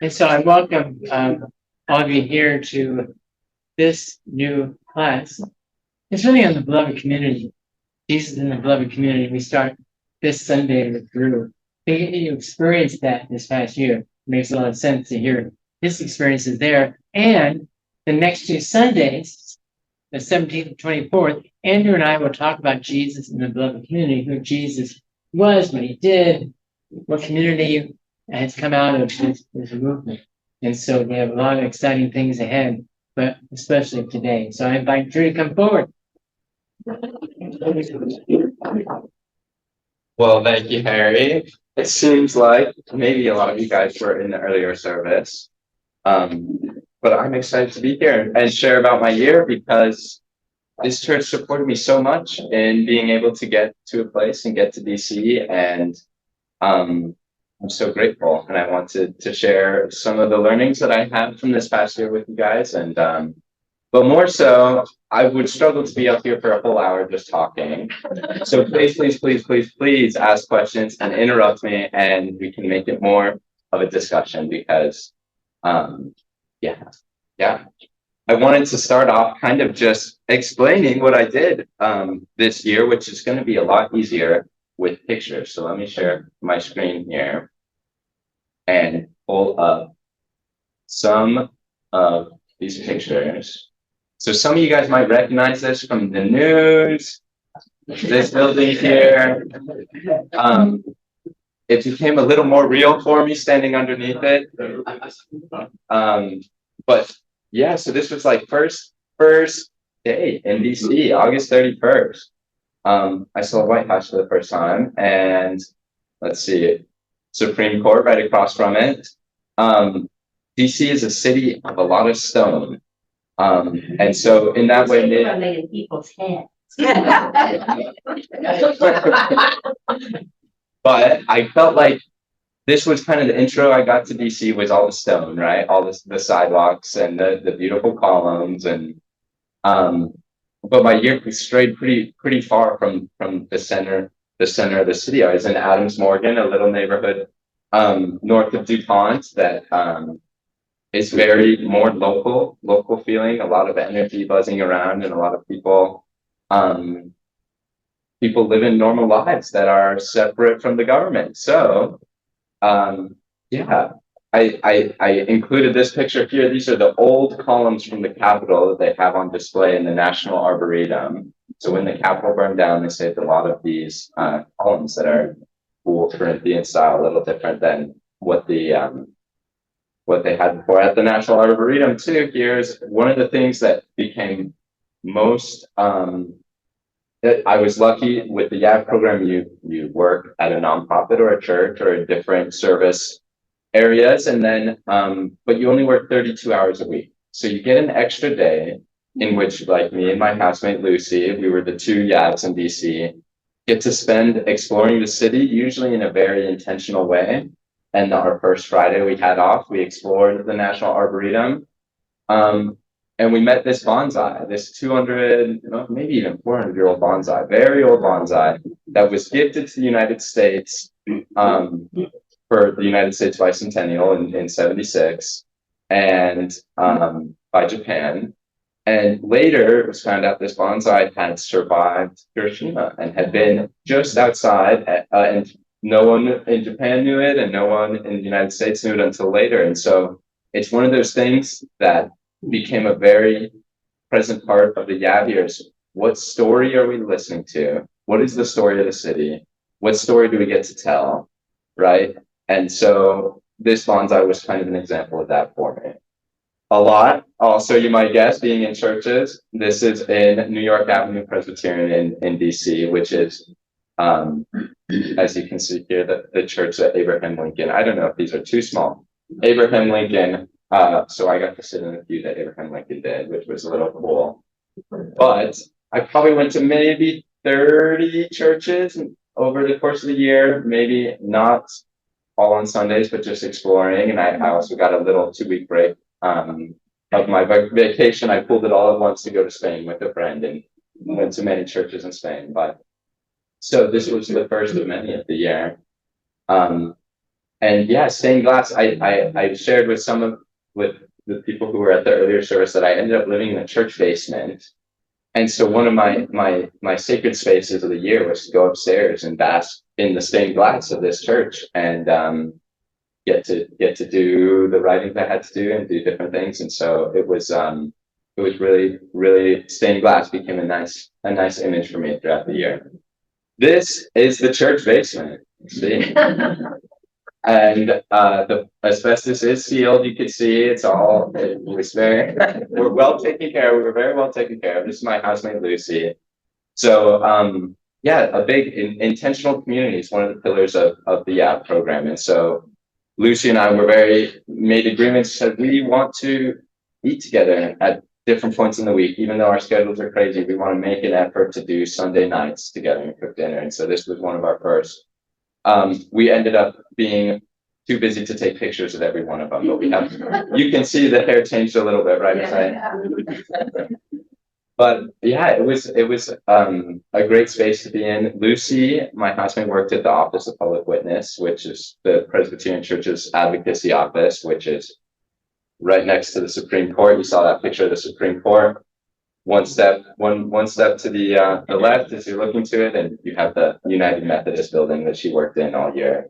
And so I welcome all of you here to this new class. It's really on the beloved community. Jesus in the beloved community. We start this Sunday through. You experienced that this past year. It makes a lot of sense to hear his experiences there. And the next two Sundays, the 17th and 24th, Andrew and I will talk about Jesus in the beloved community, who Jesus was, what he did, what community has come out of this movement. And so we have a lot of exciting things ahead, but especially today. So I invite Drew to come forward. Well, thank you, Harry. It seems like maybe a lot of you guys were in the earlier service. But I'm excited to be here and share about my year because this church supported me so much in being able to get to a place and get to DC. And I'm so grateful. And I wanted to share some of the learnings that I had from this past year with you guys. And but more so, I would struggle to be up here for a whole hour just talking. So please ask questions and interrupt me, and we can make it more of a discussion because, yeah. I wanted to start off kind of just explaining what I did this year, which is going to be a lot easier with pictures. So let me share my screen here and pull up some of these pictures. So some of you guys might recognize this from the news, this building here. It became a little more real for me standing underneath it. But yeah, so this was like first day in DC, August 31st. I saw White House for the first time, and let's see, Supreme Court right across from it. DC is a city of a lot of stone. And so in that way, made in people's heads. But I felt like this was kind of the intro I got to DC was all the stone, right? All the sidewalks and the beautiful columns and but my year strayed pretty far from the center of the city. I was in Adams Morgan, a little neighborhood north of DuPont that is very more local feeling, a lot of energy buzzing around and a lot of people living normal lives that are separate from the government. So yeah, I included this picture here. These are the old columns from the Capitol that they have on display in the National Arboretum. So when the Capitol burned down, they saved a lot of these columns that are cool Corinthian style, a little different than what they had before. At the National Arboretum too, here's one of the things that became most I was lucky with the YAV program. You work at a nonprofit or a church or a different service areas, and then but you only work 32 hours a week. So you get an extra day in which, like me and my housemate Lucy, we were the two YAVs in DC, get to spend exploring the city, usually in a very intentional way. And our first Friday we had off, we explored the National Arboretum. And we met this bonsai, this 200, maybe even 400-year-old bonsai, very old bonsai that was gifted to the United States for the United States bicentennial in 76 and by Japan. And later it was found out this bonsai had survived Hiroshima and had been just outside and no one in Japan knew it and no one in the United States knew it until later. And so it's one of those things that became a very present part of the YAV years. What story are we listening to? What is the story of the city? What story do we get to tell? Right? And so this bonsai was kind of an example of that for me. A lot, also you might guess, being in churches. This is in New York Avenue Presbyterian in DC, which is, as you can see here, the church that Abraham Lincoln, I don't know if these are too small. Abraham Lincoln, so I got to sit in a few that Abraham Lincoln did, which was a little cool. But I probably went to maybe 30 churches over the course of the year, maybe not all on Sundays, but just exploring. And I also got a little 2-week break of my vacation. I pulled it all at once to go to Spain with a friend and went to many churches in Spain. But so this was the first of many of the year. and yeah, stained glass. I shared with the people who were at the earlier service that I ended up living in a church basement. And so one of my sacred spaces of the year was to go upstairs and bask in the stained glass of this church and get to do the writing that I had to do and do different things. And so it was really stained glass became a nice image for me throughout the year. This is the church basement. See? And the asbestos is sealed. You can see it was very we're well taken care of. We were very well taken care of. This is my housemate Lucy. So yeah, a big intentional community is one of the pillars of the YAV program. And so Lucy and I made agreements that we want to eat together at different points in the week, even though our schedules are crazy. We want to make an effort to do Sunday nights together and cook dinner. And so this was one of our first. We ended up being too busy to take pictures of every one of them, but you can see the hair changed a little bit, right? Yeah. But yeah, it was a great space to be in. Lucy, my housemate, worked at the Office of Public Witness, which is the Presbyterian Church's advocacy office, which is right next to the Supreme Court. You saw that picture of the Supreme Court. One step to the left as you're looking to it, and you have the United Methodist building that she worked in all year.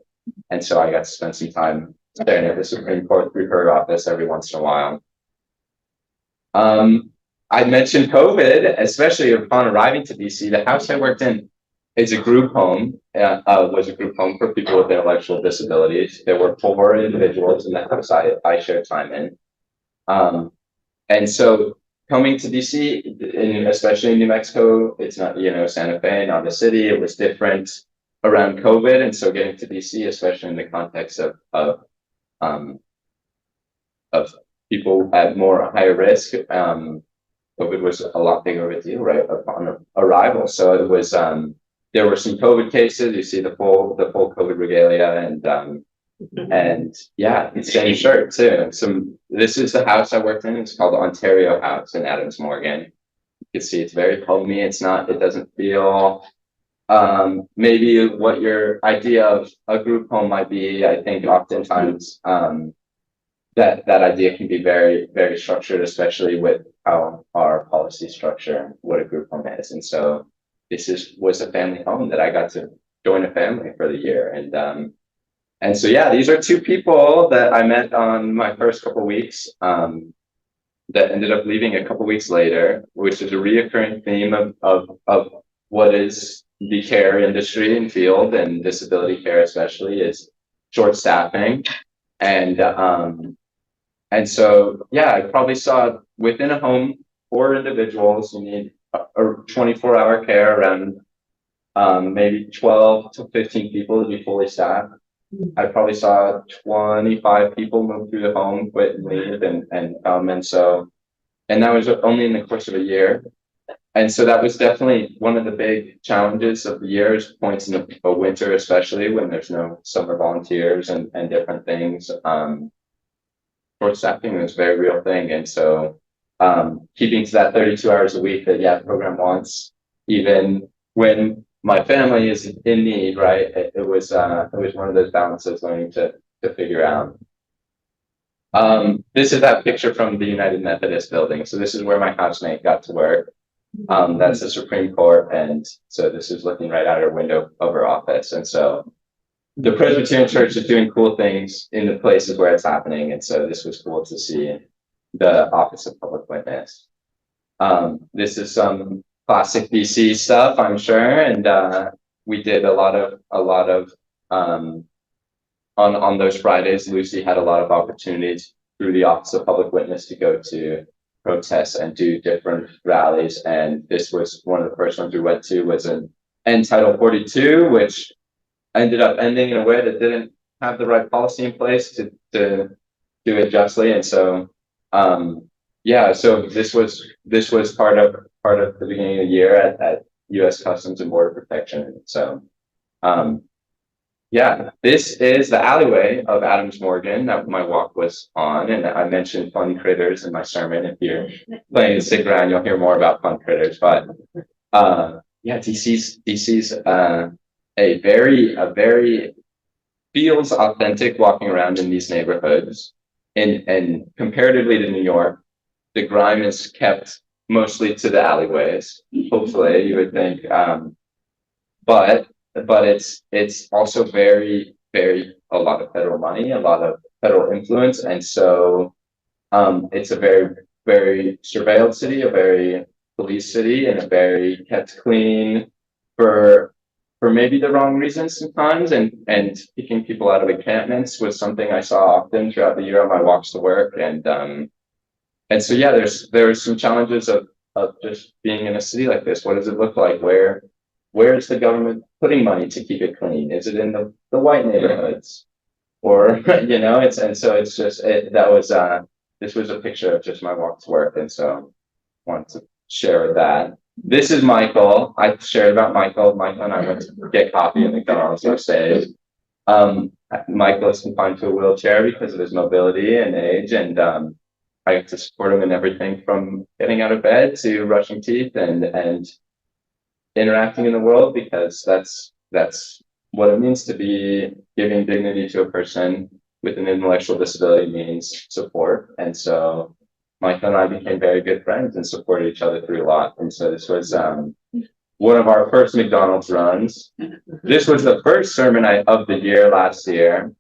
And so I got to spend some time staring at the Supreme Court through her office every once in a while. I mentioned COVID, especially upon arriving to DC. The house I worked in is a group home, was a group home for people with intellectual disabilities. There were 4 individuals in the house I shared time in. And so coming to DC, especially in New Mexico, it's not, Santa Fe, not a city. It was different around COVID. And so getting to DC, especially in the context of people at more higher risk, COVID was a lot bigger of a deal right upon arrival. So it was, there were some COVID cases. You see the full COVID regalia and yeah, same shirt too. This is the house I worked in. It's called Ontario House in Adams Morgan. You can see it's very homey. It doesn't feel maybe what your idea of a group home might be. I think oftentimes that idea can be very, very structured, especially with how our policy structure, what a group home is. And so this was a family home that I got to join a family for the year. And so, yeah, these are 2 people that I met on my first couple of weeks that ended up leaving a couple of weeks later, which is a reoccurring theme of what is the care industry and field, and disability care especially, is short staffing. And so, yeah, I probably saw within a home 4 individuals. You need a 24-hour care around maybe 12 to 15 people to be fully staffed. I probably saw 25 people move through the home, quit and leave, and that was only in the course of a year. And so that was definitely one of the big challenges of the years, points in the winter, especially when there's no summer volunteers and different things. Short staffing was a very real thing. And so keeping to that 32 hours a week that the program wants, even when my family is in need, right? It was one of those balances learning to figure out. This is that picture from the United Methodist building. So this is where my housemate got to work. That's the Supreme Court. And so this is looking right out her window of her office. And so the Presbyterian Church is doing cool things in the places where it's happening. And so this was cool to see the Office of Public Witness. This is some classic BC stuff, I'm sure. And we did a lot of on those Fridays, Lucy had a lot of opportunities through the Office of Public Witness to go to protests and do different rallies. And this was one of the first ones we went to, was an End Title 42, which ended up ending in a way that didn't have the right policy in place to do it justly. And so yeah, so this was part of the beginning of the year at U.S. Customs and Border Protection. So yeah, this is the alleyway of Adams Morgan that my walk was on, and I mentioned fun critters in my sermon. If you're planning to stick around, you'll hear more about fun critters. But yeah, DC's a very feels authentic walking around in these neighborhoods. And comparatively to New York, the grime is kept mostly to the alleyways. Hopefully, you would think, but it's also very a lot of federal money, a lot of federal influence, and so it's a very surveilled city, a very police city, and a very kept clean for maybe the wrong reasons sometimes, and keeping people out of encampments was something I saw often throughout the year on my walks to work, and so yeah, there are some challenges of just being in a city like this. What does it look like? Where is the government putting money to keep it clean? Is it in the white neighborhoods? Or it's, and so it's just this was a picture of just my walk to work, and so I wanted to share that. This is Michael. I shared about Michael. Michael and I went to get coffee at McDonald's or say, Michael is confined to a wheelchair because of his mobility and age, and I have to support him in everything from getting out of bed to brushing teeth and interacting in the world, because that's what it means to be giving dignity to a person with an intellectual disability means support. And so Michael and I became very good friends and supported each other through a lot. And so this was one of our first McDonald's runs. This was the first sermon of the year last year.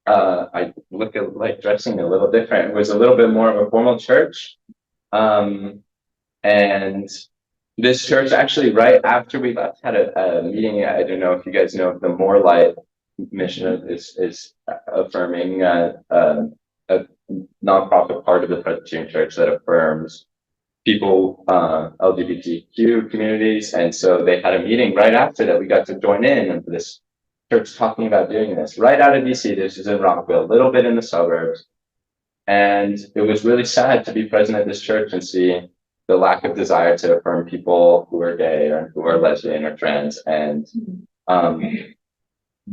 I look at like dressing a little different. It was a little bit more of a formal church. And this church actually, right after we left, had a meeting. I don't know if you guys know, the More Light mission is affirming a nonprofit part of the Presbyterian Church that affirms people, LGBTQ communities. And so they had a meeting right after that. We got to join in this church talking about doing this right out of DC. This is in Rockville, a little bit in the suburbs. And it was really sad to be present at this church and see the lack of desire to affirm people who are gay or who are lesbian or trans. And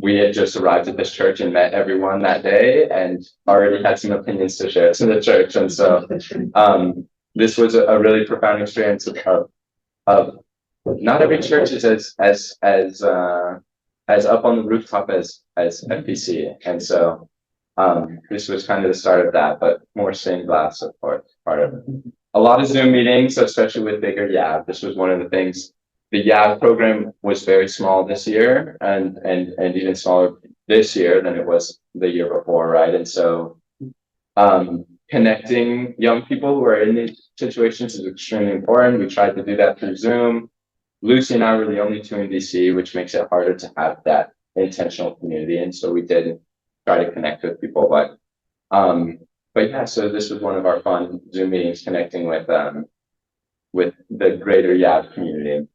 we had just arrived at this church and met everyone that day and already had some opinions to share to the church. And so this was a really profound experience of not every church is as up on the rooftop as FPC. And so this was kind of the start of that, but more stained glass, of course, part of it. A lot of Zoom meetings, especially with bigger YAV. This was one of the things. The YAV program was very small this year, and even smaller this year than it was the year before, right? And so connecting young people who are in these situations is extremely important. We tried to do that through Zoom. Lucy and I were the only two in DC, which makes it harder to have that intentional community. And so we did try to connect with people, but yeah, so this was one of our fun Zoom meetings, connecting with the greater YAV community.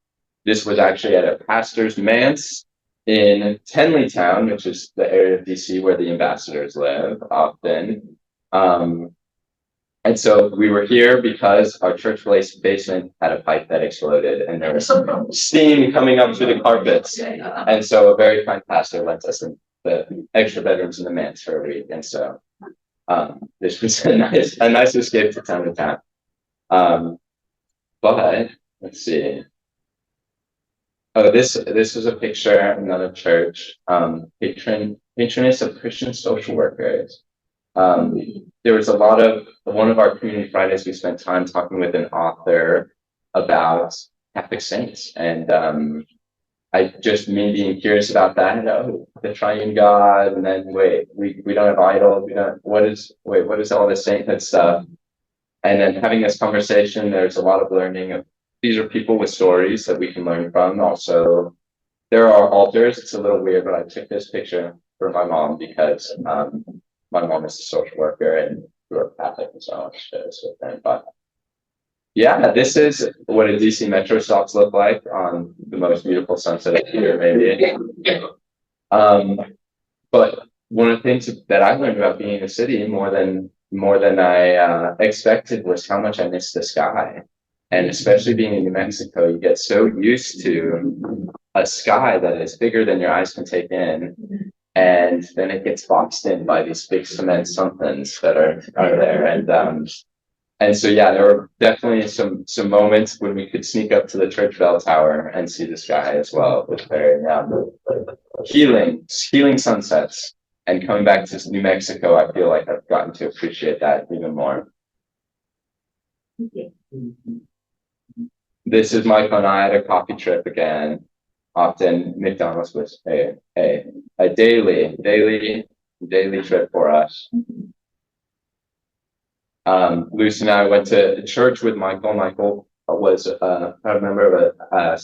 This was actually at a pastor's manse in Tenleytown, which is the area of DC where the ambassadors live often. And so we were here because our church basement had a pipe that exploded and there was steam coming up through the carpets. And so a very kind pastor lent us the extra bedrooms in the manse for a week. And so this was a nice escape to time to time. But let's see. Oh, this is a picture, another church, patroness of Christian social workers. There was one of our community Fridays, we spent time talking with an author about Catholic saints, and I just me being curious about that. The triune God, and then wait, we don't have idols. We don't. What is all this sainthood stuff? And then having this conversation, there's a lot of learning of. These are people with stories that we can learn from. Also, there are altars. It's a little weird, but I took this picture for my mom because my mom is a social worker and grew up Catholic, and so I want to share this with them. But yeah, this is what a DC Metro stops look like on the most beautiful sunset of the year, maybe. But one of the things that I learned about being in a city more than I expected was how much I missed the sky. And especially being in New Mexico, you get so used to a sky that is bigger than your eyes can take in. And then it gets boxed in by these big cement somethings that are there. And so, yeah, there were definitely some moments when we could sneak up to the church bell tower and see the sky as well. It was very healing sunsets. And coming back to New Mexico, I feel like I've gotten to appreciate that even more. This is Michael and I at a coffee trip again. Often McDonald's was a daily trip for us. Lucy and I went to church with Michael. Michael was a member of a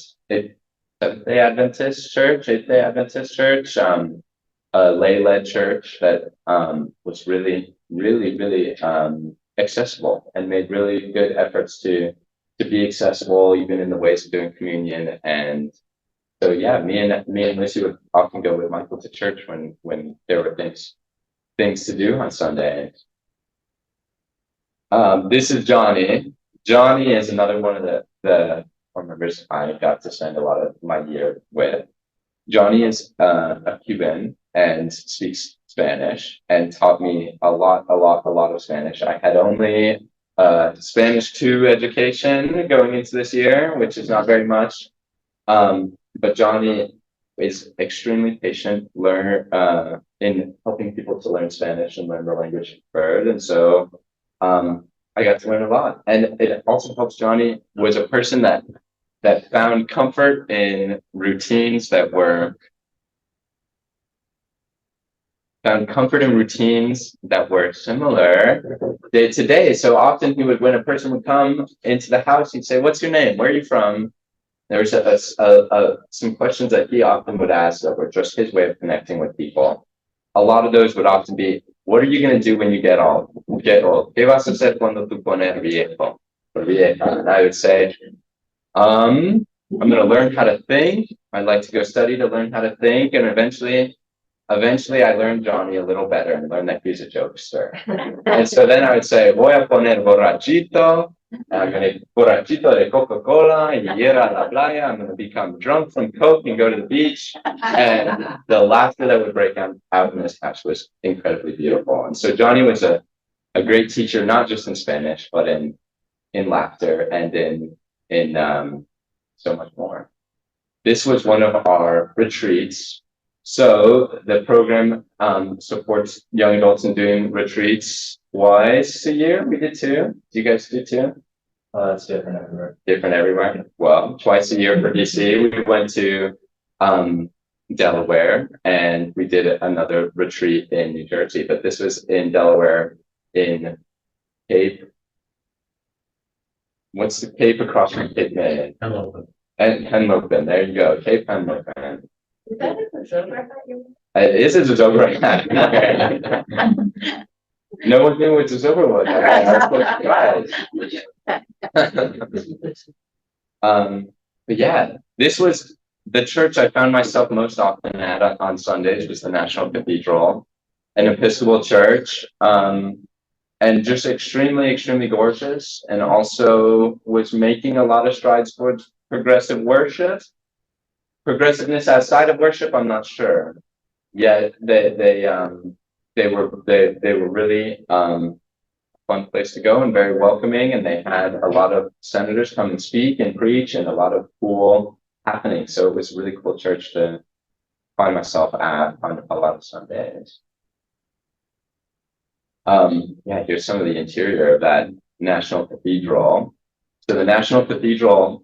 Seventh-day Adventist church, Eighth-day Adventist church, a lay-led church that was really accessible and made really good efforts to be accessible, even in the ways of doing communion. And so, yeah, me and Lucy would often go with Michael to church when there were things to do on Sundays. This is Johnny. Johnny is another one of the core members I got to spend a lot of my year with. Johnny is a Cuban and speaks Spanish and taught me a lot of Spanish. I had only Spanish 2 education going into this year, which is not very much. But Johnny is extremely patient learner in helping people to learn Spanish and learn the language preferred. And so I got to learn a lot. And it also helps. Johnny was a person that found comfort in routines that were similar day to day. So often when a person would come into the house, he'd say, "What's your name? Where are you from?" There was some questions that he often would ask that were just his way of connecting with people. A lot of those would often be, "What are you going to do when you get old? ¿Qué vas a hacer cuando tú pones viejo or vieja?" And I would say, I'm going to learn how to think. I'd like to go study to learn how to think. And eventually I learned Johnny a little better and learned that he's a jokester. And so then I would say, "Voy a poner borrachito. I'm going to borrachito de Coca-Cola y ir a la playa. I'm going to become drunk from Coke and go to the beach." And the laughter that would break out in this house was incredibly beautiful. And so Johnny was a great teacher, not just in Spanish, but in laughter and in so much more. This was one of our retreats. So the program supports young adults in doing retreats twice a year. We did 2. Do you guys do 2? It's different everywhere. Different everywhere. Well, twice a year for DC. We went to Delaware and we did another retreat in New Jersey, but this was in Delaware in Cape. What's the Cape across from Cape May? Henlopen. And Henlopen. There you go. Cape Henlopen. Is that a Zobra hat you It is a Zobra hat. No one knew what a Zobra was. I was surprised. But yeah, this was the church I found myself most often at on Sundays, was the National Cathedral, an Episcopal church, and just extremely gorgeous, and also was making a lot of strides towards progressive worship. Progressiveness outside of worship, I'm not sure. Yeah, they were really fun place to go and very welcoming, and they had a lot of senators come and speak and preach and a lot of cool happening. So it was a really cool church to find myself at on a lot of Sundays. Yeah, here's some of the interior of that National Cathedral. So the National Cathedral,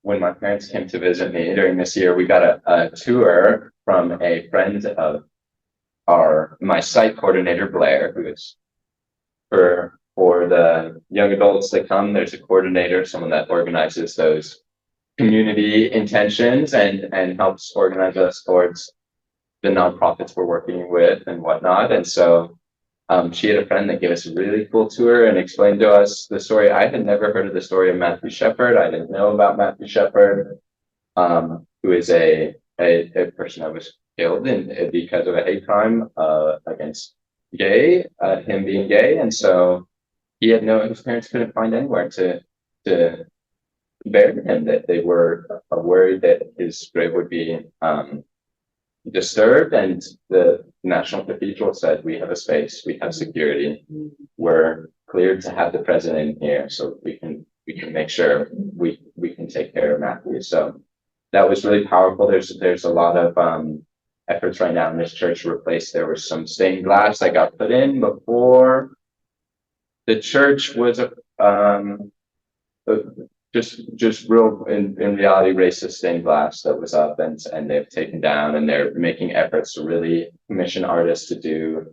when my parents came to visit me during this year, we got a tour from a friend of my site coordinator, Blair, who is for the young adults that come. There's a coordinator, someone that organizes those community intentions and helps organize us towards the nonprofits we're working with and whatnot. And so she had a friend that gave us a really cool tour and explained to us the story. I had never heard of the story of Matthew Shepard. I didn't know about Matthew Shepard, who is a person that was killed because of a hate crime against him being gay. And so his parents couldn't find anywhere to bury him, that they were worried that his grave would be disturbed, and the National Cathedral said, "We have a space, we have security, we're cleared to have the president in here, so we can make sure we can take care of Matthew." So that was really powerful. There's a lot of efforts right now in this church to replace. There was some stained glass that got put in before the church was just real in reality racist stained glass that was up, and they've taken down, and they're making efforts to really commission artists to do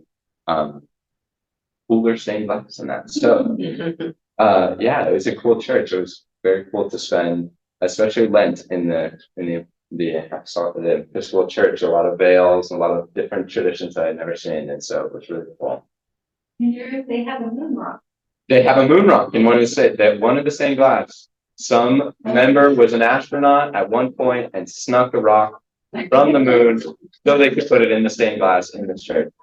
cooler stained glass and that. So yeah, it was a cool church. It was very cool to spend, especially Lent in the Episcopal church, a lot of veils, a lot of different traditions that I'd never seen, and so it was really cool. They have a moon rock. They have a moon rock in one of the stained glass. Some member was an astronaut at one point and snuck a rock from the moon so they could put it in the stained glass in this church.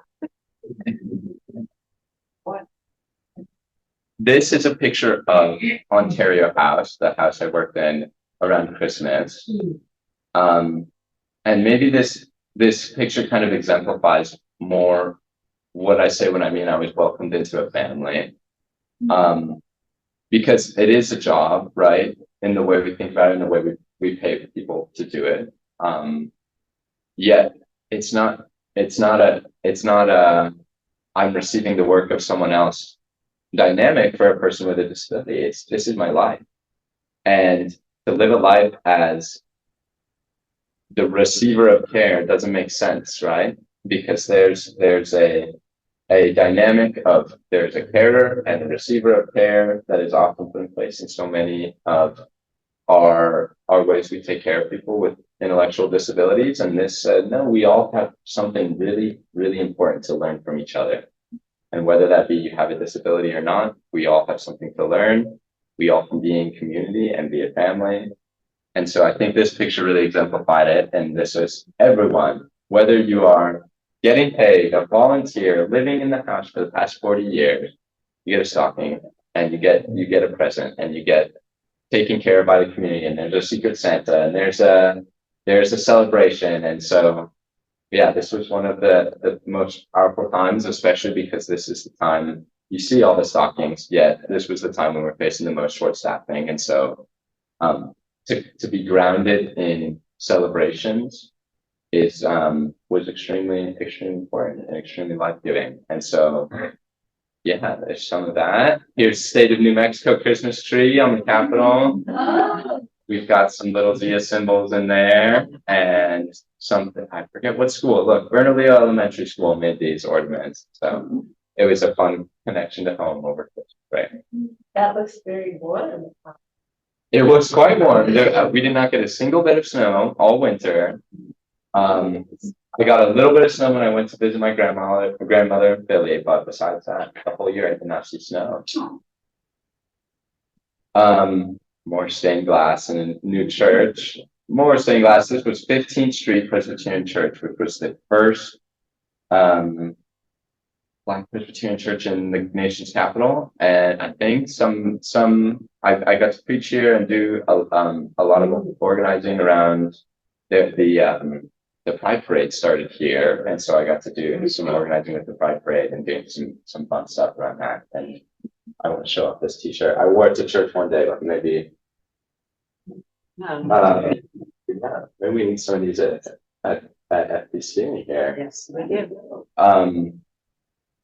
This is a picture of Ontario House, the house I worked in around Christmas. And maybe this picture kind of exemplifies more what I say when I mean I was welcomed into a family. Because it is a job, right? In the way we think about it, in the way we pay people to do it. Yet it's not a I'm receiving the work of someone else dynamic for a person with a disability. This is my life. And to live a life as the receiver of care doesn't make sense, right? Because there's a dynamic of there's a carer and a receiver of care that is often put in place in so many of our ways we take care of people with intellectual disabilities. And this said, no, we all have something really, really important to learn from each other. And whether that be you have a disability or not, we all have something to learn. We all can be in community and be a family. And so I think this picture really exemplified it. And this is everyone, whether you are getting paid, a volunteer, living in the house for the past 40 years, you get a stocking and you get a present and you get taken care of by the community, and there's a secret Santa and there's a celebration. And so yeah, this was one of the most powerful times, especially because this is the time you see all the stockings, yet this was the time when we're facing the most short staffing. And so to be grounded in celebrations was extremely important and extremely life-giving. And so yeah, there's some of that. Here's State of New Mexico Christmas tree on the Capitol. We've got some little Zia symbols in there and something, I forget what school. Look, Bernalillo Elementary School made these ornaments. So it was a fun connection to home over Christmas, right? That looks very warm. It was quite warm. We did not get a single bit of snow all winter. I got a little bit of snow when I went to visit my grandmother in Philly, but besides that, the whole year I did not see snow. More stained glass in a new church. More stained glass. This was 15th Street Presbyterian Church, which was the first Black Presbyterian church in the nation's capital. And I think I got to preach here and do a lot of organizing around the Pride Parade started here, and so I got to do some organizing with the Pride Parade and doing some fun stuff around that. And I want to show off this T-shirt. I wore it to church one day, but maybe maybe we need some of these at FBC here. Yes, we do.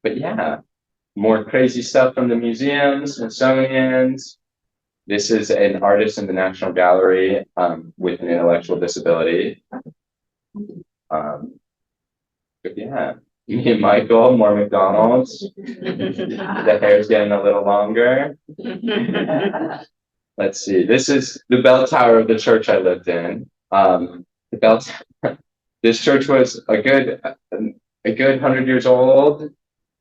But yeah, more crazy stuff from the museums, Smithsonian's. This is an artist in the National Gallery with an intellectual disability. But yeah, me and Michael, more McDonald's. The hair's getting a little longer. Let's see. This is the bell tower of the church I lived in. This church was a good 100 years old,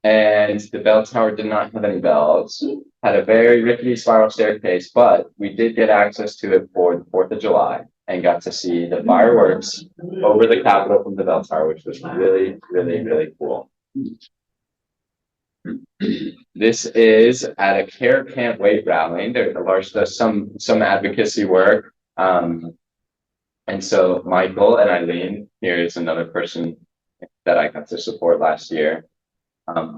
and the bell tower did not have any bells. Had a very rickety spiral staircase, but we did get access to it for the 4th of July and got to see the fireworks over the Capitol from the bell tower, which was really, really, really cool. This is at a care can't wait rally. There's some advocacy work. And so Michael and Eileen, here is another person that I got to support last year.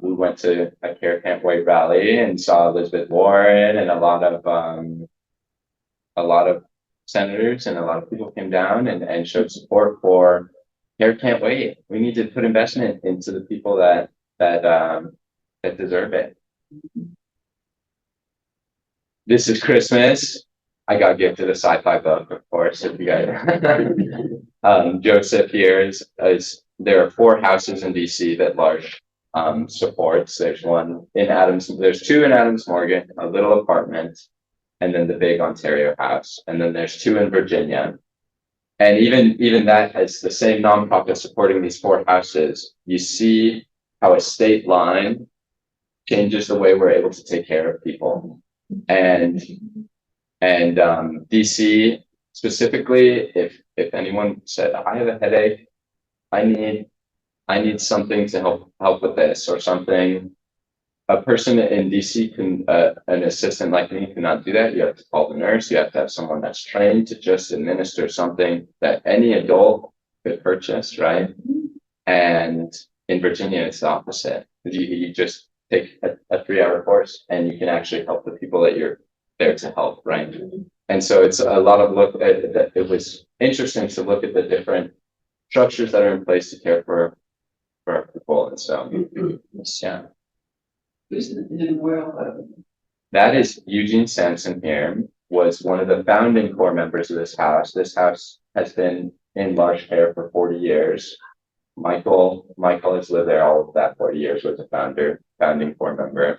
We went to a care can't wait rally and saw Elizabeth Warren and a lot of senators and a lot of people came down and showed support for care can't wait. We need to put investment into the people that deserve it. This is Christmas. I got gifted a sci-fi book, of course, if you guys. Joseph here is there are 4 houses in DC that Large supports. There's there's 2 in Adams Morgan, a little apartment, and then the big Ontario house. And then there's 2 in Virginia. And even that has the same nonprofit supporting these 4 houses. You see how a state line changes the way we're able to take care of people. And DC specifically, if anyone said, I have a headache, I need something to help with this or something, a person in DC can, an assistant like me cannot do that. You have to call the nurse. You have to have someone that's trained to just administer something that any adult could purchase, right? And in Virginia, it's the opposite. You just take a 3-hour course and you can actually help the people that you're there to help, right? And so it's a lot of it was interesting to look at the different structures that are in place to care for our people. And so, yeah. That is Eugene Sampson here, was one of the founding core members of this house. This house has been in Large care for 40 years. Michael has lived there all of that 40 years, was a founding core member.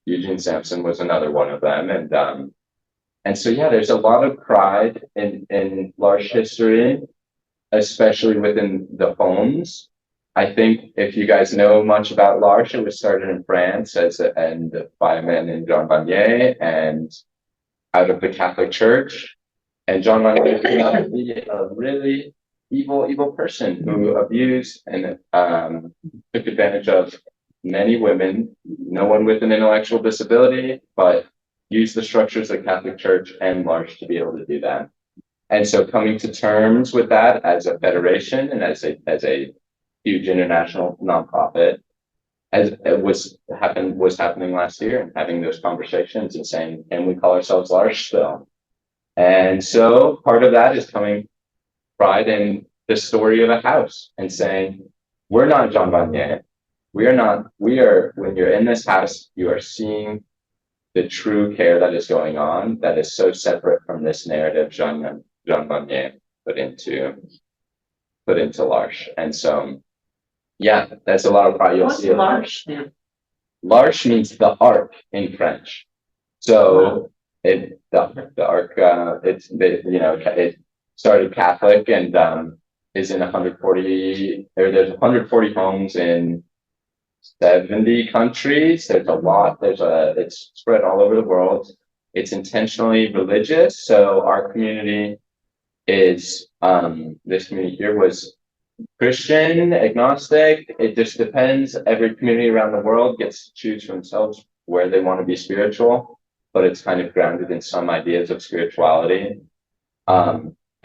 Eugene Sampson was another one of them. And so, yeah, there's a lot of pride in Large history, especially within the homes. I think if you guys know much about L'Arche, it was started in France and by a man named Jean Vanier and out of the Catholic Church. And Jean Vanier turned out to be a really evil person who abused and took advantage of many women, no one with an intellectual disability, but used the structures of the Catholic Church and L'Arche to be able to do that. And so coming to terms with that as a federation and as a huge international nonprofit, as it was happening last year, and having those conversations and saying, can we call ourselves L'Arche still? And so part of that is coming pride in the story of a house and saying, we're not Jean Vanier. We are, when you're in this house, you are seeing the true care that is going on that is so separate from this narrative Jean Vanier put into L'Arche. And so, yeah, that's a lot of pride. You'll What's see it. L'Arche? L'Arche means the ark in French. So the ark, it started Catholic and is in 140, there's 140 homes in 70 countries. There's a lot, it's spread all over the world. It's intentionally religious. So our community is, this community here was Christian, agnostic. It just depends. Every community around the world gets to choose for themselves where they want to be spiritual, but it's kind of grounded in some ideas of spirituality.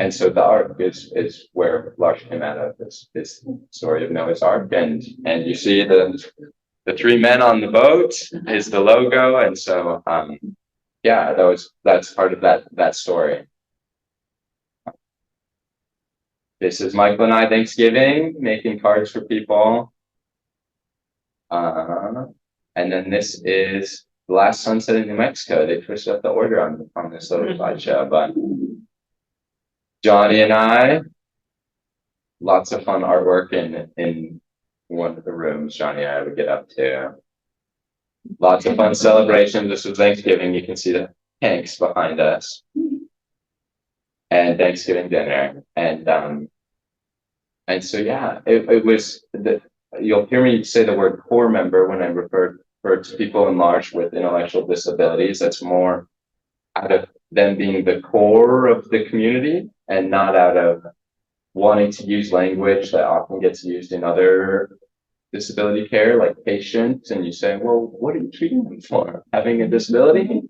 And so the ark is where L'Arche came out of, this story of Noah's Ark. And you see the 3 men on the boat is the logo. And so, yeah, that's part of that story. This is Michael and I Thanksgiving, making cards for people. And then this is the last sunset in New Mexico. They twisted up the order on this little slideshow, but Johnny and I, lots of fun artwork in one of the rooms Johnny and I would get up to. Lots of fun celebrations. This was Thanksgiving. You can see the tanks behind us. And Thanksgiving dinner. And so, yeah, it was, you'll hear me say the word core member when I refer to people in L'Arche with intellectual disabilities. That's more out of them being the core of the community and not out of wanting to use language that often gets used in other disability care, like patient. And you say, well, what are you treating them for? Having a disability?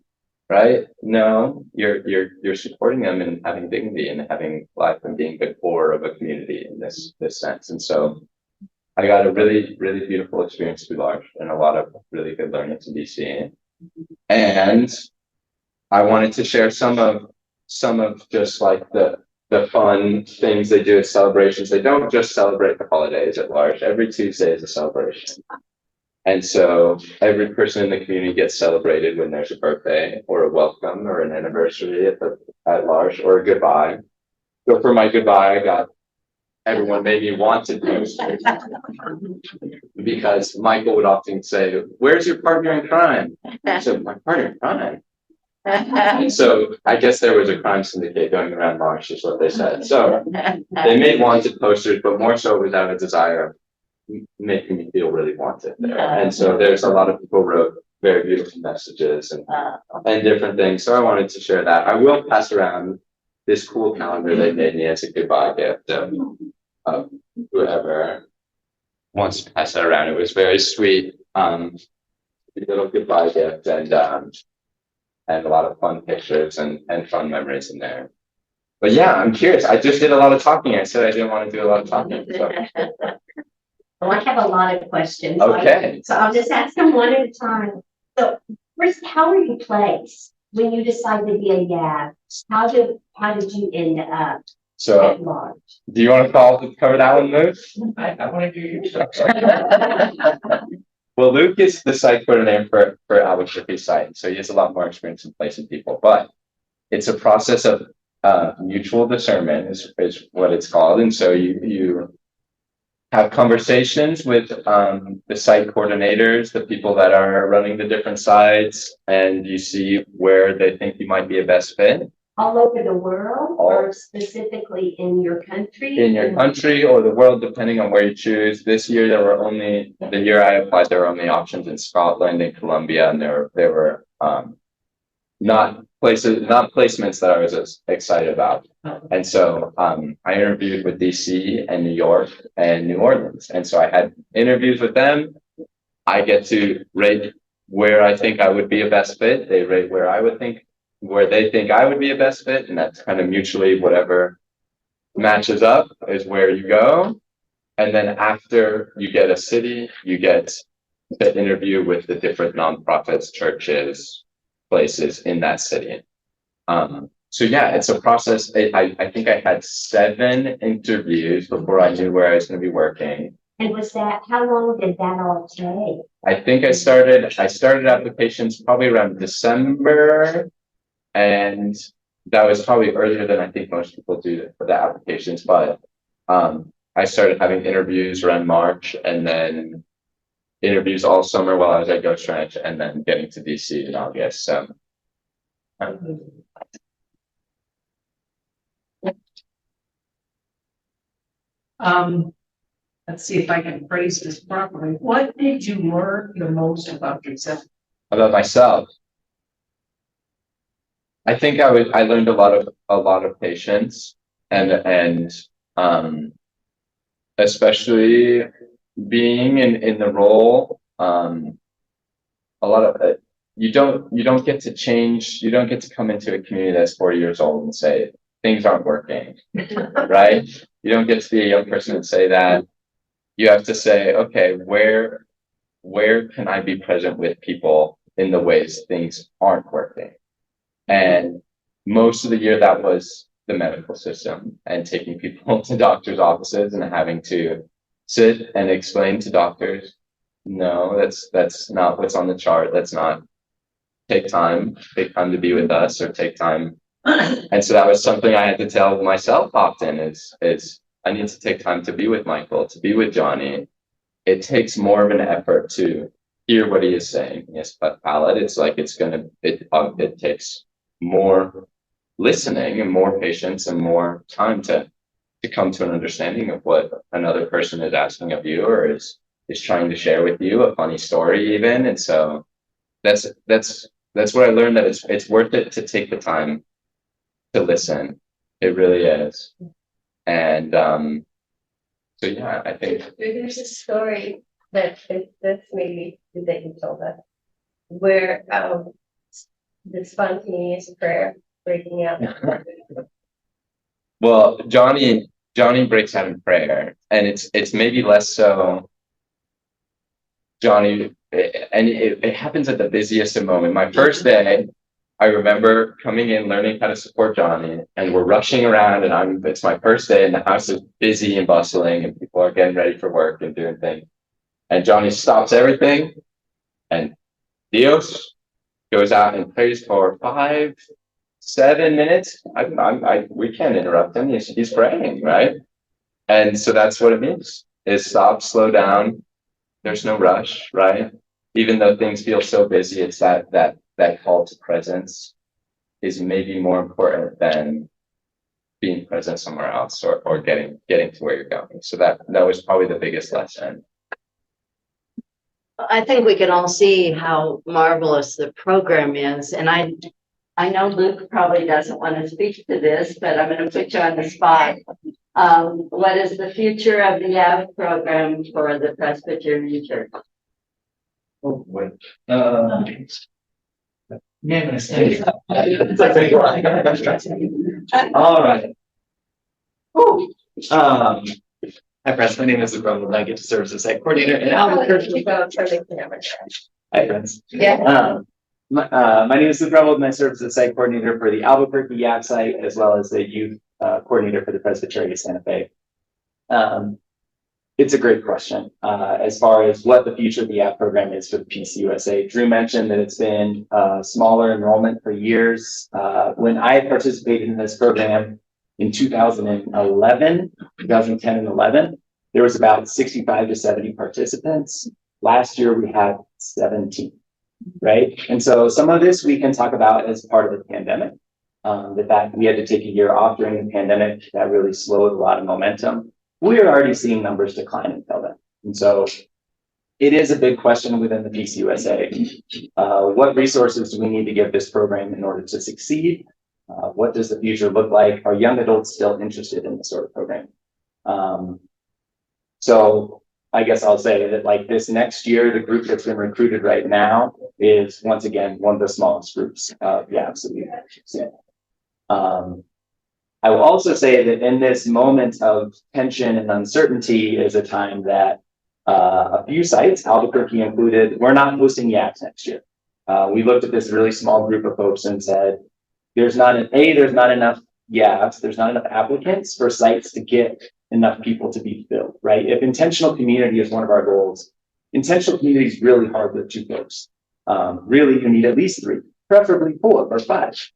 Right? No, you're supporting them in having dignity and having life and being the core of a community in this sense. And so I got a really, really beautiful experience through L'Arche and a lot of really good learnings in DC. And I wanted to share some of just like the fun things they do at celebrations. They don't just celebrate the holidays at large. Every Tuesday is a celebration. And so every person in the community gets celebrated when there's a birthday or a welcome or an anniversary at large or a goodbye. So for my goodbye, I got everyone made me want to do because Michael would often say, "Where's your partner in crime?" So my partner in crime. And so I guess there was a crime syndicate going around March, is what they said. So they made wanted posters, but more so without a desire of making me feel really wanted there. And so there's a lot of people wrote very beautiful messages and different things. So I wanted to share that. I will pass around this cool calendar they made me as a goodbye gift of whoever wants to pass that around. It was very sweet, little goodbye gift and a lot of fun pictures and fun memories in there. But yeah, I'm curious. I just did a lot of talking. I said I didn't want to do a lot of talking. So. Well, I have a lot of questions. Okay. So I'll just ask them one at a time. So first, how were you placed when you decided to be a YAV? How did you end up So at large? do you want to cover that one, Luke? I want to do your stuff. Well, Luke is the site coordinator for Albuquerque site, so he has a lot more experience in placing people. But it's a process of mutual discernment is what it's called, and so you have conversations with the site coordinators, the people that are running the different sites, and you see where they think you might be a best fit. All over the world, or specifically in your country? In your country or the world, depending on where you choose. This year, the year I applied, there were only options in Scotland and Colombia, and there were not placements that I was as excited about. And so I interviewed with DC and New York and New Orleans. And so I had interviews with them. I get to rate where I think I would be a best fit. They rate where they think I would be a best fit. And that's kind of mutually whatever matches up is where you go. And then after you get a city, you get to interview with the different nonprofits, churches, places in that city. So yeah, it's a process. I think I had 7 interviews before I knew where I was going to be working. And how long did that all take? I think I started applications probably around December, and that was probably earlier than I think most people do for the applications. But I started having interviews around March, and then interviews all summer while I was at Ghost Ranch, and then getting to DC in August. So. Let's see if I can phrase this properly. What did you learn the most about yourself? About myself, I think I learned a lot of patience and especially being in the role, a lot of you don't get to change. You don't get to come into a community that's 40 years old and say things aren't working, right? You don't get to be a young person and say that. You have to say, okay, where can I be present with people in the ways things aren't working? And most of the year that was the medical system and taking people to doctors' offices and having to sit and explain to doctors, no, that's not what's on the chart. That's not take time to be with us or take time. And so that was something I had to tell myself often is I need to take time to be with Michael, to be with Johnny. It takes more of an effort to hear what he is saying. Yes, but palate, it takes more listening and more patience and more time to come to an understanding of what another person is asking of you or is trying to share with you, a funny story even. And so that's what I learned, that it's worth it to take the time to listen. It really is. And so yeah, I think There's a story that's maybe that you told us where the spontaneous prayer breaking out. well, Johnny breaks out in prayer, and it's maybe less so Johnny, and it happens at the busiest of moment. My first day, I remember coming in, learning how to support Johnny, and we're rushing around, and it's my first day, and the house is busy and bustling, and people are getting ready for work and doing things. And Johnny stops everything, and Dios goes out and prays for 5-7 minutes. We can't interrupt him. He's praying, right? And so that's what it means: is stop, slow down. There's no rush, right? Even though things feel so busy, it's that call to presence is maybe more important than being present somewhere else or getting to where you're going. So that was probably the biggest lesson. I think we can all see how marvelous the program is. And I know Luke probably doesn't want to speak to this, but I'm going to put you on the spot. What is the future of the YAV program for the Presbyterian Church? Oh, wait. Yeah, I'm gonna say. All right. Whew. Hi, Press. My name is Luke Rumble, and I get to serve as the site coordinator in Albuquerque. Hi, friends. Yeah. My name is Luke Rumble, and I serve as the site coordinator for the Albuquerque YAV site, as well as the youth coordinator for the Presbyterian Santa Fe. It's a great question as far as what the future of the YAV program is for the PCUSA. Drew mentioned that it's been smaller enrollment for years. When I participated in this program in 2010 and 11, there was about 65 to 70 participants. Last year we had 17, right? And so some of this we can talk about as part of the pandemic. The fact we had to take a year off during the pandemic, that really slowed a lot of momentum. We are already seeing numbers decline until then. And so it is a big question within the PCUSA. What resources do we need to give this program in order to succeed? What does the future look like? Are young adults still interested in this sort of program? So I guess I'll say that like this next year, the group that's been recruited right now is once again one of the smallest groups of YAVs that we've seen. I will also say that in this moment of tension and uncertainty is a time that a few sites, Albuquerque included, we're not hosting YAVs next year. We looked at this really small group of folks and said, there's not enough YAVs, there's not enough applicants for sites to get enough people to be filled, right? If intentional community is one of our goals, intentional community is really hard with 2 folks. Really, you need at least 3, preferably 4 or 5.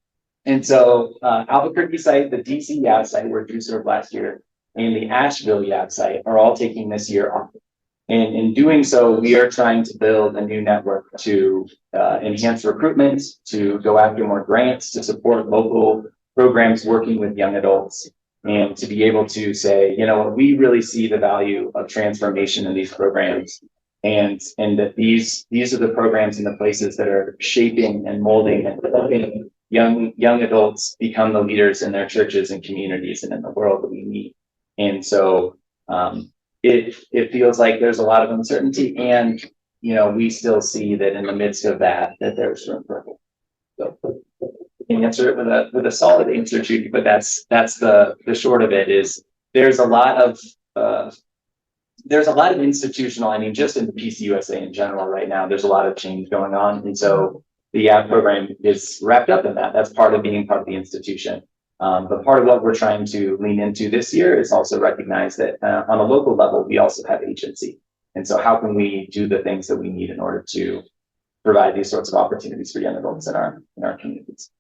And so Albuquerque site, the DC YAV site where Drew served last year, and the Asheville YAV site are all taking this year off. And in doing so, we are trying to build a new network to enhance recruitment, to go after more grants, to support local programs working with young adults, and to be able to say, you know, we really see the value of transformation in these programs. And that these are the programs and the places that are shaping and molding and helping young adults become the leaders in their churches and communities and in the world that we need. And so it feels like there's a lot of uncertainty, and you know, we still see that in the midst of that there's room for hope. So I can answer it with a solid answer, Judy, but that's the short of it. Is there's a lot of institutional, I mean, just in the PCUSA in general right now, there's a lot of change going on. And so the YAV program is wrapped up in that. That's part of being part of the institution. But part of what we're trying to lean into this year is also recognize that on a local level, we also have agency. And so how can we do the things that we need in order to provide these sorts of opportunities for young adults in our communities?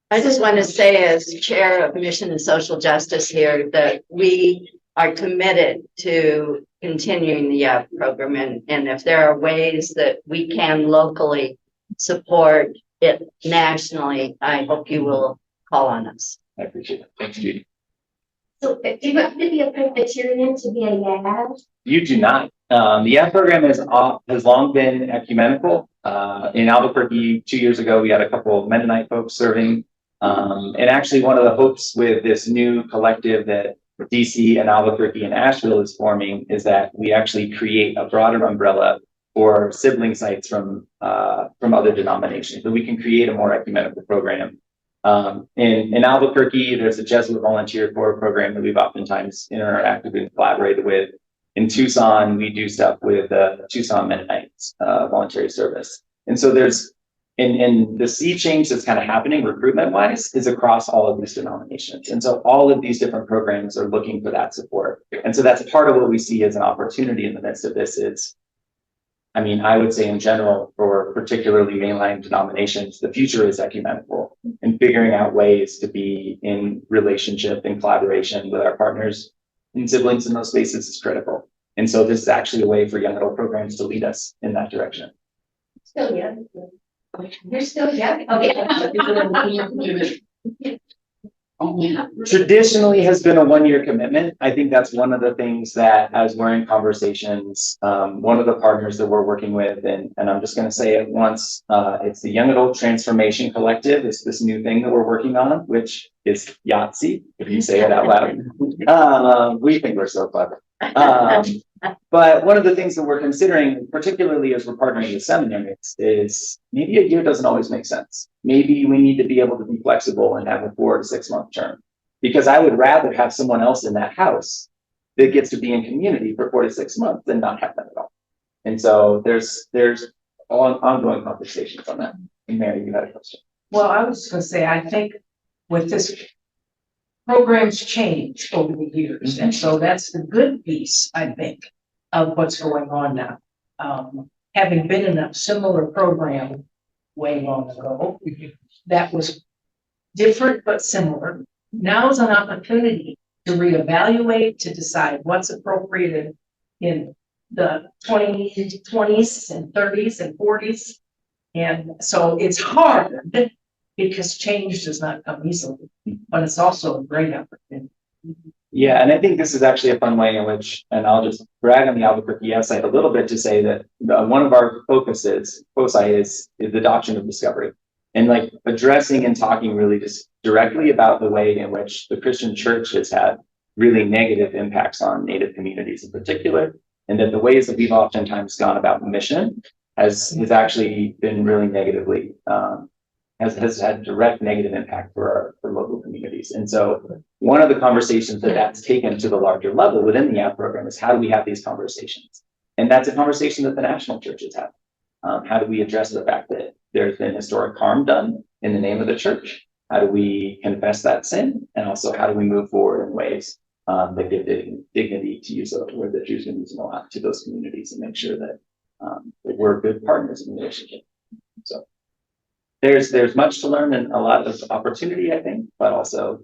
I just want to say, as chair of Mission and Social Justice here, that we are committed to continuing the YAV program. And if there are ways that we can locally support it nationally, I hope you will call on us. I appreciate it. Thanks, Judy. So do you have to be a Presbyterian to be a YAV? You do not. The YAV program has long been ecumenical. In Albuquerque 2 years ago, we had a couple of Mennonite folks serving. And actually one of the hopes with this new collective that DC and Albuquerque and Asheville is forming is that we actually create a broader umbrella for sibling sites from other denominations, that we can create a more ecumenical program. In Albuquerque, there's a Jesuit volunteer corps program that we've oftentimes interacted and collaborated with. In Tucson, we do stuff with Tucson Mennonites voluntary service. And so there's And the sea change that's kind of happening recruitment wise is across all of these denominations. And so all of these different programs are looking for that support. And so that's part of what we see as an opportunity in the midst of this is, I mean, I would say in general, for particularly mainline denominations, the future is ecumenical and figuring out ways to be in relationship and collaboration with our partners and siblings in those spaces is critical. And so this is actually a way for young adult programs to lead us in that direction. Still young. You're still young. Okay. Traditionally has been a one-year commitment. I think that's one of the things that as we're in conversations, one of the partners that we're working with, and I'm just going to say it once, it's the Young Adult Transformation Collective. It's this new thing that we're working on, which is YATSE, if you say it out loud. We think we're so clever. But one of the things that we're considering, particularly as we're partnering with seminaries, is maybe a year doesn't always make sense. Maybe we need to be able to be flexible and have a 4 to 6 month term. Because I would rather have someone else in that house that gets to be in community for 4 to 6 months than not have that at all. And so there's ongoing conversations on that. And Mary, you had a question. Well, I was gonna say, I think with this, programs change over the years, and so that's the good piece, I think, of what's going on now. Having been in a similar program way long ago, that was different but similar. Now is an opportunity to reevaluate, to decide what's appropriate in the 20s and 30s and 40s. And so it's hard because change does not come easily, but it's also a great opportunity. Yeah, and I think this is actually a fun way in which, and I'll just brag on the Albuquerque YAV site a little bit to say that one of our foci is the doctrine of discovery. And like addressing and talking really just directly about the way in which the Christian church has had really negative impacts on Native communities in particular, and that the ways that we've oftentimes gone about mission has actually been really negatively, has had direct negative impact for local communities. And so one of the conversations that's taken to the larger level within the YAV program is how do we have these conversations? And that's a conversation that the national churches have. How do we address the fact that there's been historic harm done in the name of the church? How do we confess that sin? And also how do we move forward in ways that give dignity, to use a word that Drew's been using a lot, to those communities and make sure that we're good partners in the relationship. So there's much to learn and a lot of opportunity, I think, but also,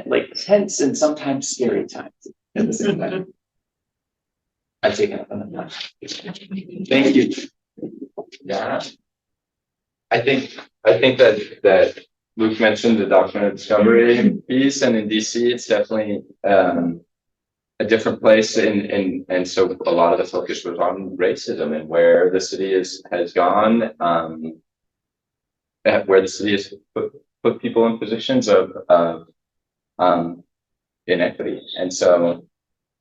like tense and sometimes scary times at the same time. I've taken up enough time. Thank you. Yeah. I think that Luke mentioned the doctrine of discovery piece, and in DC, it's definitely a different place. And so a lot of the focus was on racism and where the city has gone, where the city has put people in positions of inequity. And so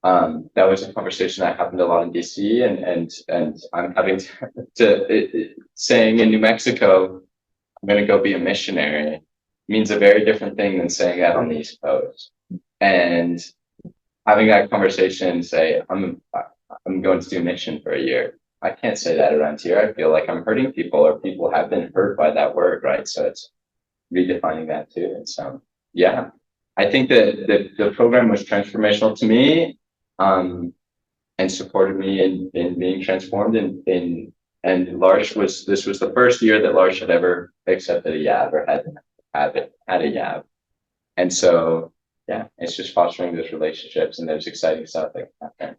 that was a conversation that happened a lot in DC, and I'm having to saying in New Mexico, I'm going to go be a missionary means a very different thing than saying that on the East Coast. And having that conversation, say, I'm going to do mission for a year. I can't say that around here. I feel like I'm hurting people, or people have been hurt by that word, right? So it's redefining that too. And so, yeah, I think that the program was transformational to me, and supported me in being transformed. And this was the first year that Larsh had ever accepted a YAV or had a YAV. And so, yeah, it's just fostering those relationships, and there's exciting stuff that can happen.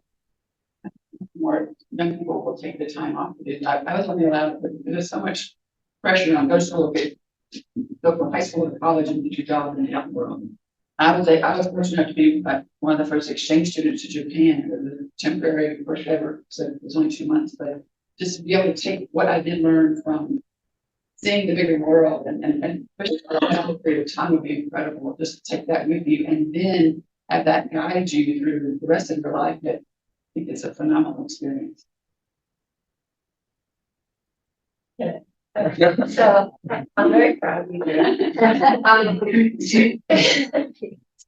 More young people will take the time off. I was only allowed, but there's so much pressure on those who go from high school to college and get your job in the young world. I was fortunate to be one of the first exchange students to Japan. It was a temporary first ever, so it was only 2 months, but just to be able to take what I did learn from seeing the bigger world and especially for a long period of time would be incredible. Just to take that with you and then have that guide you through the rest of your life. I think it's a phenomenal experience. Yeah. So I'm very proud of you.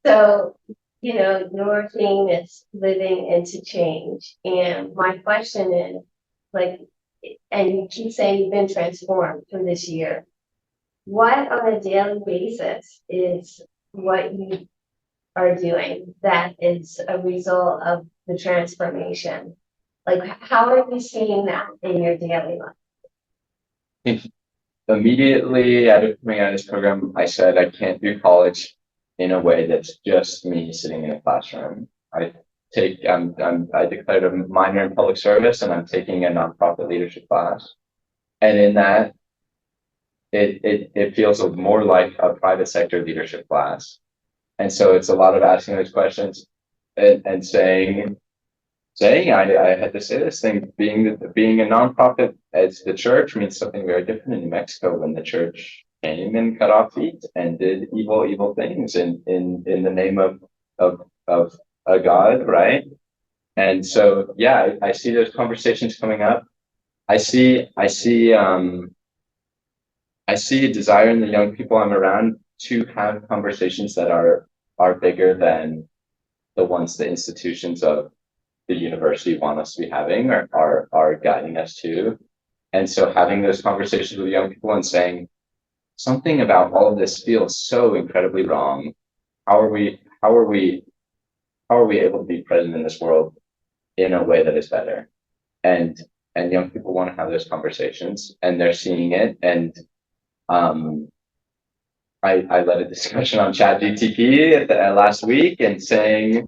So, your theme is living into change. And my question is, like, and you keep saying you've been transformed from this year. What on a daily basis is what you are doing that is a result of the transformation? Like, how are you seeing that in your daily life? Immediately after coming out of this program, I said I can't do college in a way that's just me sitting in a classroom. I declared a minor in public service, and I'm taking a nonprofit leadership class. And in that, it feels more like a private sector leadership class. And so it's a lot of asking those questions and saying I had to say this thing, being a nonprofit as the church means something very different in New Mexico, when the church came and cut off feet and did evil things in the name of a God, right? And so yeah, I see those conversations coming up. I see a desire in the young people I'm around to have conversations that are bigger than the ones the institutions of the university want us to be having or are guiding us to. And so having those conversations with young people and saying something about all of this feels so incredibly wrong. How are we able to be present in this world in a way that is better? And young people want to have those conversations, and they're seeing it. And I led a discussion on ChatGTP last week and saying,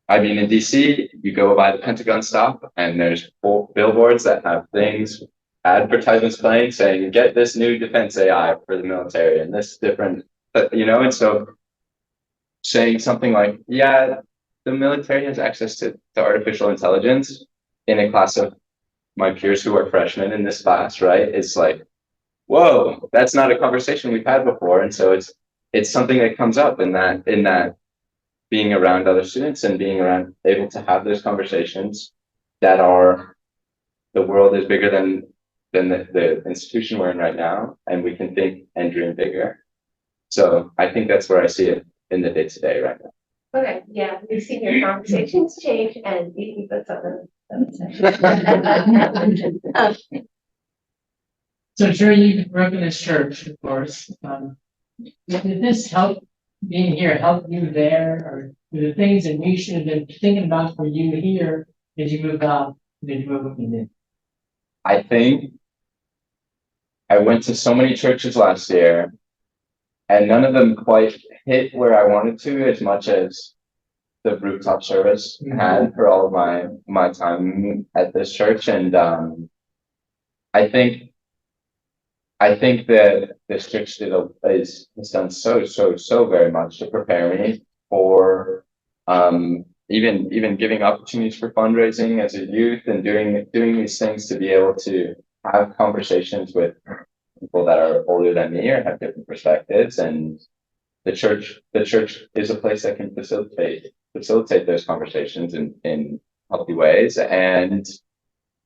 I mean, in DC, you go by the Pentagon stop and there's billboards that have things, advertisements playing saying, get this new defense AI for the military and this different, and so saying something like, yeah, the military has access to artificial intelligence in a class of my peers who are freshmen in this class, right? It's like, whoa, that's not a conversation we've had before. And so it's something that comes up in that being around other students and being around able to have those conversations that are, the world is bigger than the institution we're in right now, and we can think and dream bigger. So I think that's where I see it in the day-to-day right now. Okay, yeah, we've seen your conversations change and you can put something. So sure, you grew up in this church, of course. Did this help, being here, help you there, or were the things that you should have been thinking about for you here as you moved on? Did you move up in it? I think I went to so many churches last year, and none of them quite hit where I wanted to as much as the rooftop service had for all of my time at this church. And I think that this church has done so very much to prepare me for even giving opportunities for fundraising as a youth and doing these things to be able to have conversations with people that are older than me or have different perspectives. And the church is a place that can facilitate those conversations in healthy ways, and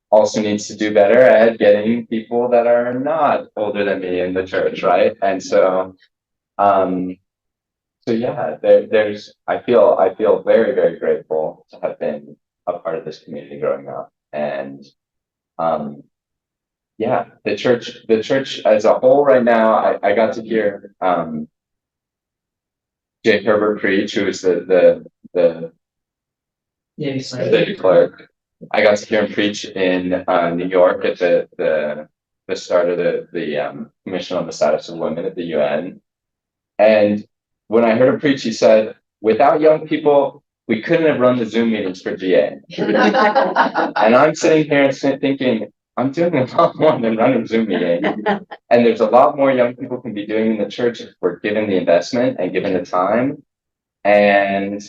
also needs to do better at getting people that are not older than me in the church, right? And so yeah, I feel very, very grateful to have been a part of this community growing up. And yeah, the church as a whole right now, I got to hear Jay Herbert preach, who is the clerk. I got to hear him preach in New York at the start of the Commission on the Status of Women at the UN. And when I heard him preach, he said, without young people, we couldn't have run the Zoom meetings for GA. And I'm sitting here thinking, I'm doing a lot more than running Zoom meetings. And there's a lot more young people can be doing in the church if we're given the investment and given the time. And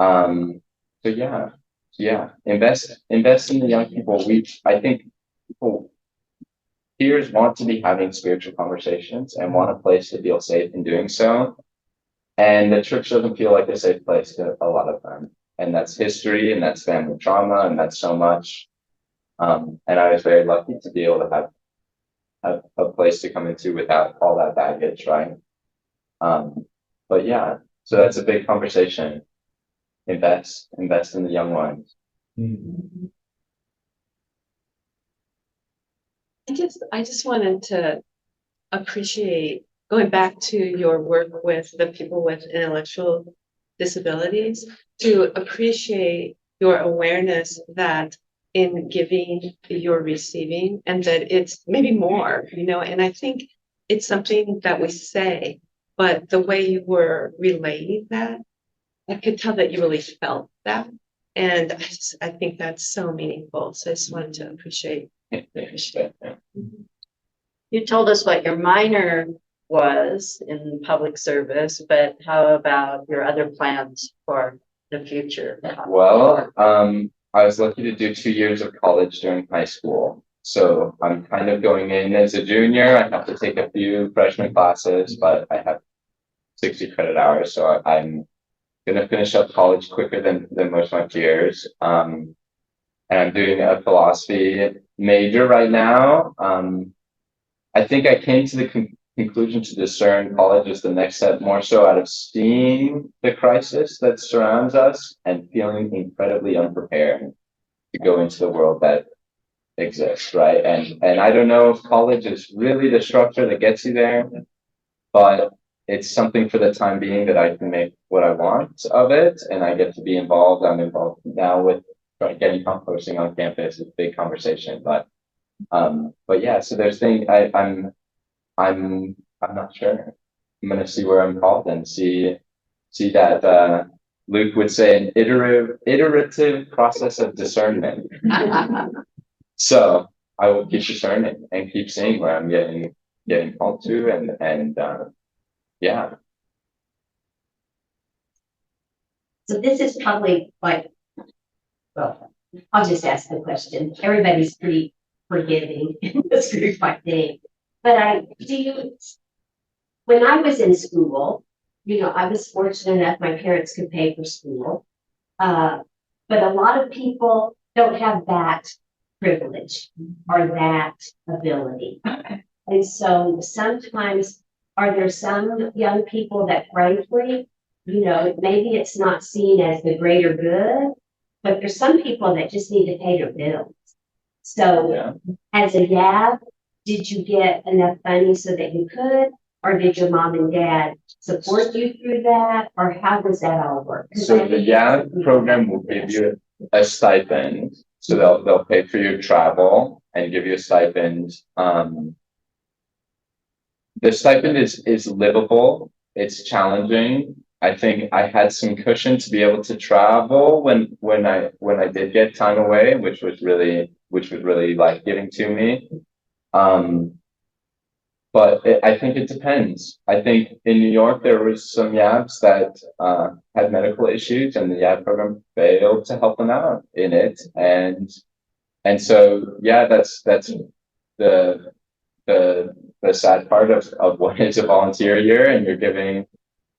so yeah, invest in the young people. I think people, peers want to be having spiritual conversations and want a place to feel safe in doing so. And the church doesn't feel like a safe place to a lot of them. And that's history, and that's family trauma, and that's so much. And I was very lucky to be able to have a place to come into without all that baggage, right? But yeah, so that's a big conversation. Invest in the young ones. I just wanted to appreciate going back to your work with the people with intellectual disabilities, to appreciate your awareness that in giving, you're receiving, and that it's maybe more, and I think it's something that we say, but the way you were relaying that, I could tell that you really felt that. And I think that's so meaningful. So I just wanted to appreciate. You told us what your minor was in public service, but how about your other plans for the future? Well, I was lucky to do 2 years of college during high school. So I'm kind of going in as a junior. I have to take a few freshman classes, but I have 60 credit hours. So I'm gonna finish up college quicker than most of my peers. And I'm doing a philosophy major right now. I think I came to the conclusion to discern college is the next step, more so out of seeing the crisis that surrounds us and feeling incredibly unprepared to go into the world that exists, right? And I don't know if college is really the structure that gets you there, but it's something for the time being that I can make what I want of it, and I get to be involved. I'm involved now with getting composting on campus. It's a big conversation, but yeah. So there's things I'm not sure. I'm gonna see where I'm called and see that Luke would say an iterative process of discernment. So I will keep discerning and keep seeing where I'm getting called to, and yeah. So this is probably like, well, I'll just ask the question. Everybody's pretty forgiving in this group, I think. But when I was in school, I was fortunate enough, my parents could pay for school. But a lot of people don't have that privilege or that ability. And so sometimes, are there some young people that frankly, maybe it's not seen as the greater good, but there's some people that just need to pay their bills. So as a YAV, did you get enough money so that you could, or did your mom and dad support you through that, or how does that all work? So the YAV program will give you a stipend. So they'll pay for your travel and give you a stipend. The stipend is livable. It's challenging. I think I had some cushion to be able to travel when I did get time away, which was really life-giving to me. But I think it depends. I think in New York, there was some YAVs that had medical issues, and the YAV program failed to help them out in it. And so, yeah, that's the sad part of what is a volunteer year, and you're giving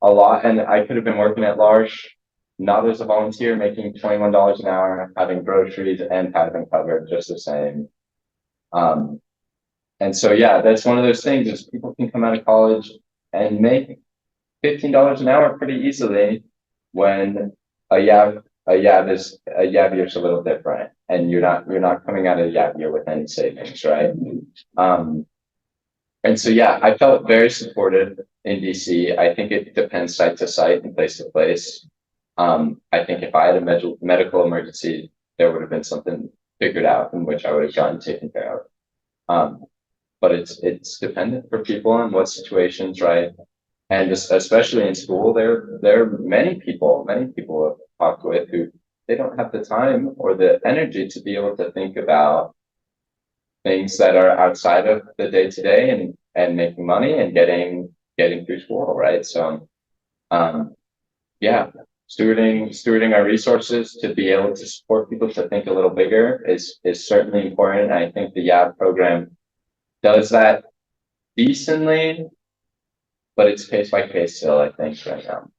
a lot. And I could have been working at L'Arche, not as a volunteer, making $21 an hour, having groceries and having covered just the same. And so, yeah, that's one of those things is people can come out of college and make $15 an hour pretty easily when a YAV year is a little different, and you're not coming out of a YAV year with any savings, right? And so, yeah, I felt very supported in DC. I think it depends site to site and place to place. I think if I had a medical emergency, there would have been something figured out in which I would have gotten taken care of. But it's dependent for people on what situations, right? And especially in school, there are many people I've talked with who they don't have the time or the energy to be able to think about things that are outside of the day to day and making money and getting through school, right? So, yeah, stewarding our resources to be able to support people to think a little bigger is certainly important. I think the YAV program does that decently, but it's case by case still, I think, right now.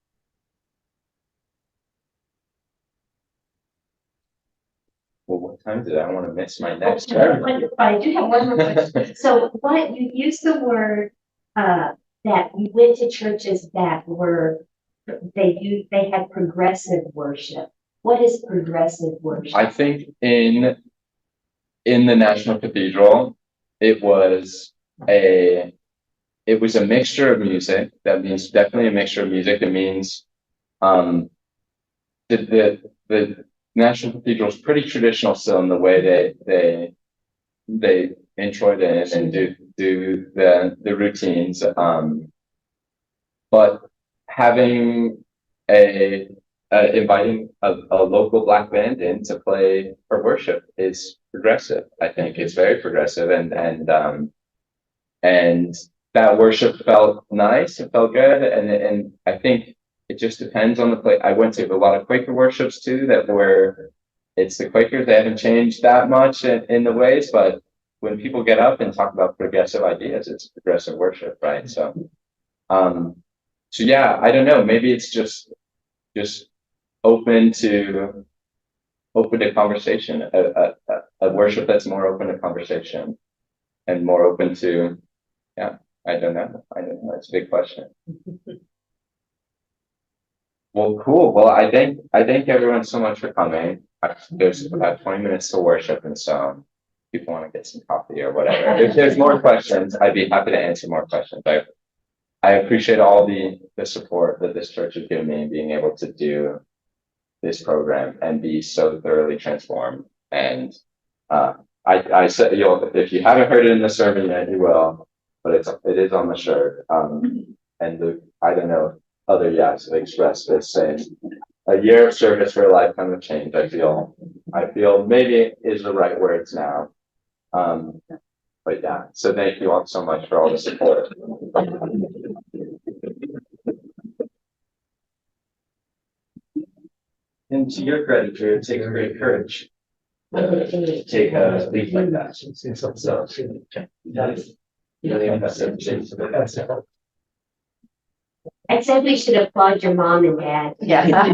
Well, what time did I want to miss my next turn? I do have one more question. So what you used the word that you went to churches that they had progressive worship. What is progressive worship? I think in the National Cathedral, it was a mixture of music. That means definitely a mixture of music. It means the National Cathedral is pretty traditional still in the way they introit it and do the routines. But having inviting a local black band in to play for worship is progressive. I think it's very progressive, and that worship felt nice. It felt good, and I think it just depends on the place. I went to a lot of Quaker worships too it's the Quakers. They haven't changed that much in the ways, but when people get up and talk about progressive ideas, it's progressive worship, right? So yeah, I don't know. Maybe it's just open to conversation, a worship that's more open to conversation and more open to, yeah, I don't know. That's a big question. Well, cool. Well, I thank everyone so much for coming. There's about 20 minutes to worship, and so if people want to get some coffee or whatever. If there's more questions, I'd be happy to answer more questions. I appreciate all the support that this church has given me in being able to do this program and be so thoroughly transformed. And I said, if you haven't heard it in the sermon yet, you will, but it is on the shirt. And I don't know, other YAVs have expressed this, saying a year of service for a lifetime of change. I feel maybe is the right words now. But yeah, so thank you all so much for all the support. And to your credit, Drew, it takes great courage to take a leap like that. So that is really impressive. I said we should applaud your mom and dad. Yeah.